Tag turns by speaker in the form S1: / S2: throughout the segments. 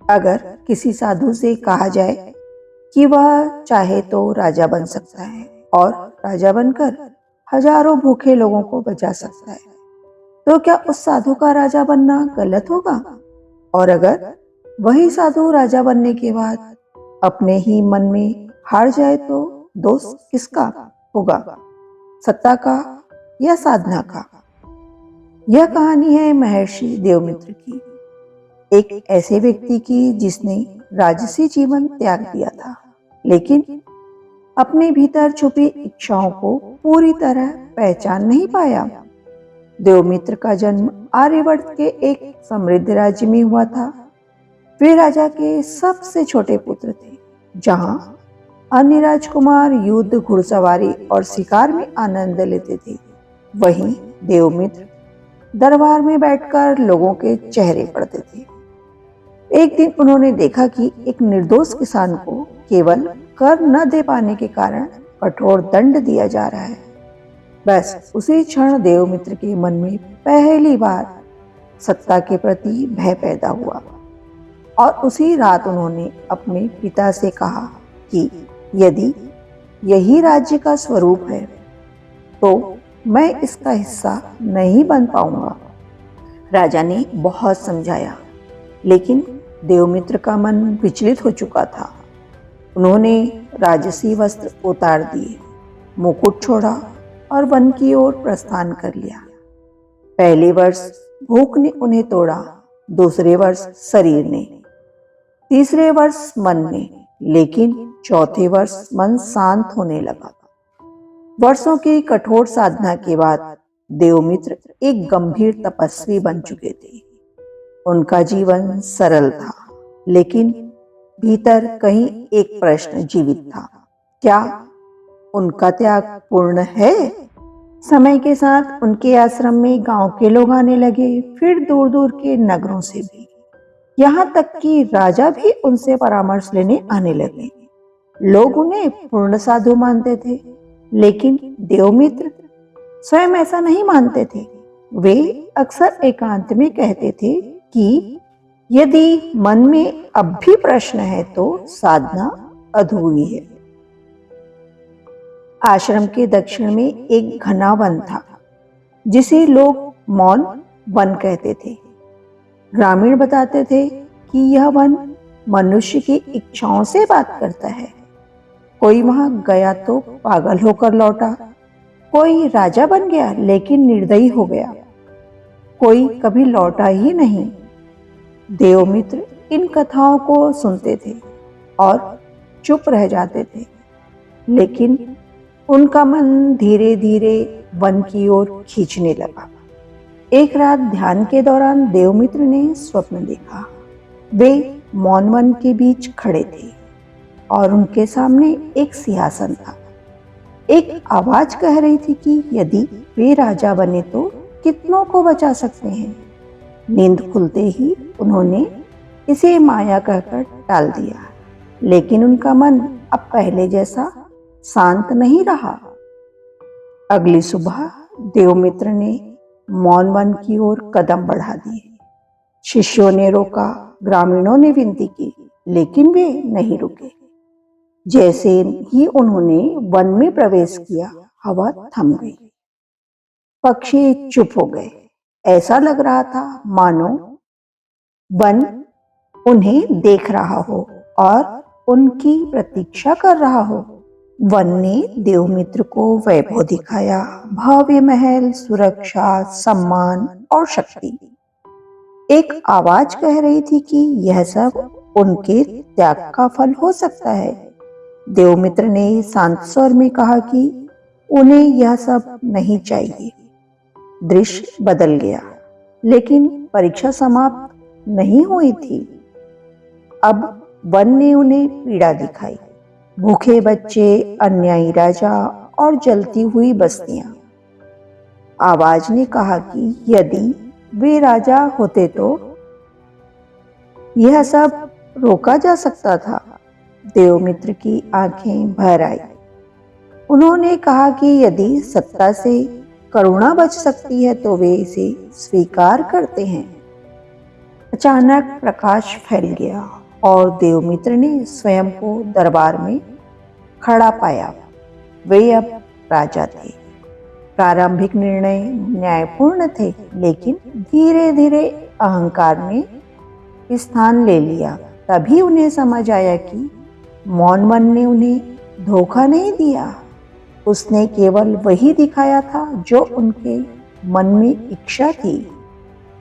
S1: अगर किसी साधु से कहा जाए कि वह चाहे तो राजा बन सकता है और राजा बनकर हजारों भूखे लोगों को बचा सकता है, तो क्या उस साधु का राजा बनना गलत होगा? और अगर वही साधु राजा बनने के बाद अपने ही मन में हार जाए तो दोष किसका होगा, सत्ता का या साधना का? यह कहानी है महर्षि देवमित्र की, एक ऐसे व्यक्ति की जिसने राजसी जीवन त्याग दिया था, लेकिन अपने भीतर छुपी इच्छाओं को पूरी तरह पहचान नहीं पाया। देवमित्र का जन्म आर्यवर्त के एक समृद्ध राज्य में हुआ था। वे राजा के सबसे छोटे पुत्र थे। जहां अन्य राजकुमार युद्ध, घुड़सवारी और शिकार में आनंद लेते थे, वहीं देवमित्र दरबार में बैठकर लोगों के चेहरे पढ़ते थे। एक दिन उन्होंने देखा कि एक निर्दोष किसान को केवल कर न दे पाने के कारण कठोर दंड दिया जा रहा है। बस उसी क्षण देवमित्र के मन में पहली बार सत्ता के प्रति भय पैदा हुआ और उसी रात उन्होंने अपने पिता से कहा कि यदि यही राज्य का स्वरूप है तो मैं इसका हिस्सा नहीं बन पाऊंगा। राजा ने बहुत समझाया, लेकिन देवमित्र का मन विचलित हो चुका था। उन्होंने राजसी वस्त्र उतार दिए, मुकुट छोड़ा और वन की ओर प्रस्थान कर लिया। पहले वर्ष भूख ने उन्हें तोड़ा, दूसरे वर्ष शरीर ने, तीसरे वर्ष मन ने, लेकिन चौथे वर्ष मन शांत होने लगा। वर्षों की कठोर साधना के बाद देवमित्र एक गंभीर तपस्वी बन चुके थे। उनका जीवन सरल था, लेकिन भीतर कहीं एक प्रश्न जीवित था, क्या उनका त्याग पूर्ण है? समय के साथ उनके आश्रम में गांव के लोग आने लगे, फिर दूर दूर के नगरों से भी, यहाँ तक कि राजा भी उनसे परामर्श लेने आने लगे। लोग उन्हें पूर्ण साधु मानते थे, लेकिन देवमित्र स्वयं ऐसा नहीं मानते थे। वे अक्सर एकांत में कहते थे कि यदि मन में अब भी प्रश्न है तो साधना अधूरी है। आश्रम के दक्षिण में एक घना वन था, जिसे लोग मौन वन कहते थे। ग्रामीण बताते थे कि यह वन मनुष्य की इच्छाओं से बात करता है। कोई वहां गया तो पागल होकर लौटा, कोई राजा बन गया लेकिन निर्दयी हो गया, कोई कभी लौटा ही नहीं। देवमित्र इन कथाओं को सुनते थे और चुप रह जाते थे, लेकिन उनका मन धीरे धीरे वन की ओर खींचने लगा। एक रात ध्यान के दौरान देवमित्र ने स्वप्न देखा। वे मौन वन के बीच खड़े थे और उनके सामने एक सिंहासन था। एक आवाज कह रही थी कि यदि वे राजा बने तो कितनों को बचा सकते हैं। नींद खुलते ही उन्होंने इसे माया कहकर टाल दिया, लेकिन उनका मन अब पहले जैसा शांत नहीं रहा। अगली सुबह देवमित्र ने मौन वन की ओर कदम बढ़ा दिए। शिष्यों ने रोका, ग्रामीणों ने विनती की, लेकिन वे नहीं रुके। जैसे ही उन्होंने वन में प्रवेश किया, हवा थम गई, पक्षी चुप हो गए। ऐसा लग रहा था मानो वन उन्हें देख रहा हो और उनकी प्रतीक्षा कर रहा हो। वन ने देवमित्र को वैभव दिखाया, भव्य महल, सुरक्षा, सम्मान और शक्ति। एक आवाज कह रही थी कि यह सब उनके त्याग का फल हो सकता है। देवमित्र ने शांत स्वर में कहा कि उन्हें यह सब नहीं चाहिए। दृश्य बदल गया, लेकिन परीक्षा समाप्त नहीं हुई थी। अब वन ने उन्हें पीड़ा दिखाई, भूखे बच्चे, अन्यायी राजा और जलती हुई बस्तियां। आवाज ने कहा कि यदि वे राजा होते तो यह सब रोका जा सकता था। देवमित्र की आंखें भर आई। उन्होंने कहा कि यदि सत्ता से करुणा बच सकती है तो वे इसे स्वीकार करते हैं। अचानक प्रकाश फैल गया और देवमित्र ने स्वयं को दरबार में खड़ा पाया। वे अब राजा थे। प्रारंभिक निर्णय न्यायपूर्ण थे, लेकिन धीरे धीरे अहंकार ने स्थान ले लिया। तभी उन्हें समझ आया कि मौनवन ने उन्हें धोखा नहीं दिया। उसने केवल वही दिखाया था जो उनके मन में इच्छा थी।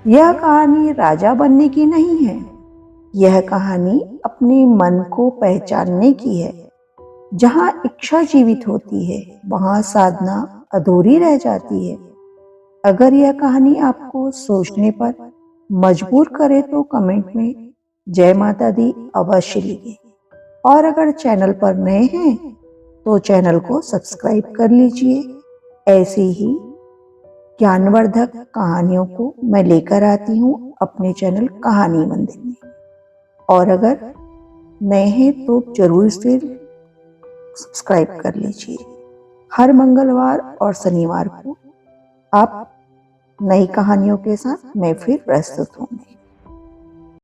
S1: यह कहानी राजा बनने की नहीं है, यह कहानी अपने मन को पहचानने की है। जहाँ इच्छा जीवित होती है, वहाँ साधना अधूरी रह जाती है। अगर यह कहानी आपको सोचने पर मजबूर करे तो कमेंट में जय माता दी अवश्य लिखिए। और अगर चैनल पर नए हैं तो चैनल को सब्सक्राइब कर लीजिए। ऐसे ही ज्ञानवर्धक कहानियों को मैं लेकर आती हूँ अपने चैनल कहानी मंदिर में। और अगर नए हैं तो जरूर से सब्सक्राइब कर लीजिए। हर मंगलवार और शनिवार को आप नई कहानियों के साथ मैं फिर प्रस्तुत होंगी।